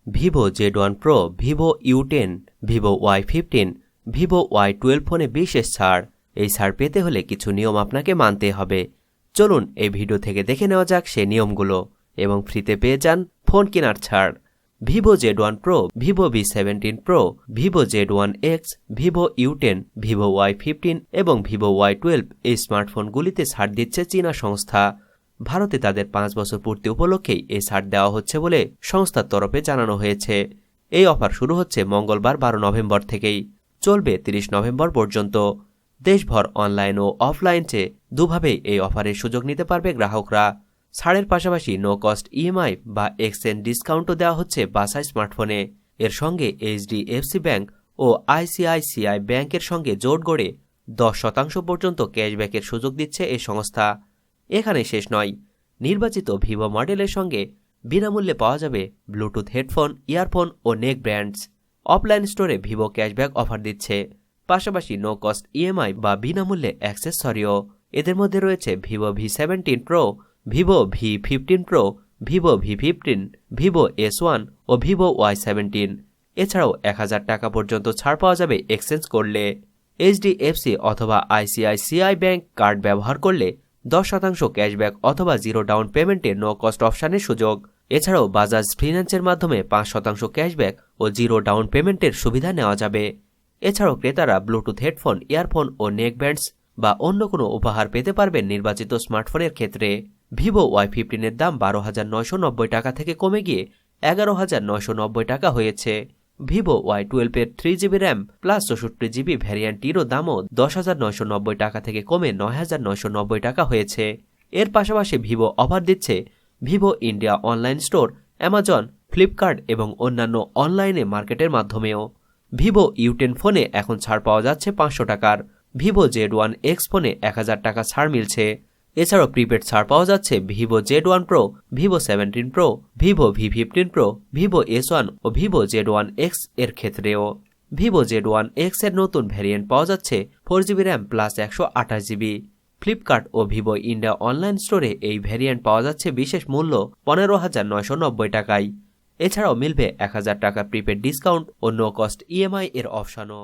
Vivo Z1 Pro, Vivo U10, Vivo Y15, Vivo Y12 ফোনে বিশেষ ছাড়। এই ছাড় পেতে হলে কিছু নিয়ম আপনাকে মানতে হবে। চলুন এই ভিডিও থেকে দেখে নেওয়া যাক সেই নিয়মগুলো এবং ফ্রিতে পেয়ে যান ফোন কেনার ছাড়। Vivo Z1 Pro, Vivo V17 Pro, Vivo Z1X, Vivo U10, Vivo Y15 এবং ভিভো Y12 এই স্মার্টফোনগুলিতে ছাড় দিচ্ছে চীনা সংস্থা। ভারতে তাদের 5 বছর পূর্তি উপলক্ষেই এই ছাড় দেওয়া হচ্ছে বলে সংস্থার তরফে জানানো হয়েছে। এই অফার শুরু হচ্ছে মঙ্গলবার 12 নভেম্বর থেকেই, চলবে 30 নভেম্বর পর্যন্ত। দেশভর অনলাইন ও অফলাইনে দুভাবেই এই অফারের সুযোগ নিতে পারবে গ্রাহকরা। ছাড়ের পাশাপাশি নো কস্ট ইএমআই বা এক্সচেঞ্জ ডিসকাউন্টও দেওয়া হচ্ছে বাছাই স্মার্টফোনে। এর সঙ্গে HDFC ব্যাংক ও ICICI ব্যাংকের সঙ্গে জোট গড়ে 10% পর্যন্ত ক্যাশব্যাকের সুযোগ দিচ্ছে এই সংস্থা। এখানে শেষ নয়, নির্বাচিত ভিভো মডেলের সঙ্গে বিনামূল্যে পাওয়া যাবে ব্লুটুথ হেডফোন, ইয়ারফোন ও নেক ব্যান্ডস। অফলাইন স্টোরে ভিভো ক্যাশব্যাক অফার দিচ্ছে, পাশাপাশি নো কস্ট ইএমআই বা বিনামূল্যে অ্যাক্সেসরিও। এদের মধ্যে রয়েছে Vivo V17 Pro, Vivo V15 Pro, Vivo V15, Vivo S1 ও ভিভো Y17। এছাড়াও 1000 টাকা পর্যন্ত ছাড় পাওয়া যাবে এক্সচেঞ্জ করলে। HDFC অথবা ICICI ব্যাংক কার্ড ব্যবহার করলে 10% ক্যাশব্যাক অথবা জিরো ডাউন পেমেন্টে নো কস্ট অপশানের সুযোগ। এছাড়াও বাজাজ ফিন্যান্সের মাধ্যমে 5% ক্যাশব্যাক ও জিরো ডাউন পেমেন্টের সুবিধা নেওয়া যাবে। এছাড়াও ক্রেতারা ব্লুটুথ হেডফোন, ইয়ারফোন ও নেক ব্যান্ডস বা অন্য কোনো উপহার পেতে পারবেন নির্বাচিত স্মার্টফোনের ক্ষেত্রে। ভিভো Y15 এর দাম 12,990 টাকা থেকে কমে গিয়ে 11,990 টাকা হয়েছে। ভিভো Y12 এর 3GB র্যাম প্লাস 64GB ভ্যারিয়েন্টটিরও দামও 10,990 টাকা থেকে কমে 9,990 টাকা হয়েছে। এর পাশাপাশি ভিভো অফার দিচ্ছে Vivo India online store, Amazon, Flipkart এবং অন্যান্য অনলাইনে মার্কেটের মাধ্যমেও। ভিভো U10 ফোনে এখন ছাড় পাওয়া যাচ্ছে 500 টাকার। ভিভো Z1X ফোনে 1000 টাকা ছাড় মিলছে। এছাড়াও প্রিপেড ছাড় পাওয়া যাচ্ছে Vivo Z1 Pro, Vivo 17 Pro, Vivo V15 Pro, Vivo S1 ও ভিভো Z1X এর ক্ষেত্রেও। ভিভো Z1X এর নতুন ভ্যারিয়েন্ট পাওয়া যাচ্ছে 4GB RAM plus 128GB। Flipkart ও ভিভো ইন্ডিয়া অনলাইন স্টোরে এই ভ্যারিয়েন্ট পাওয়া যাচ্ছে বিশেষ মূল্য 15,990 টাকায়। এছাড়াও মিলবে 1000 টাকা প্রিপেড ডিসকাউন্ট ও নো কস্ট ইএমআই এর অপশনও।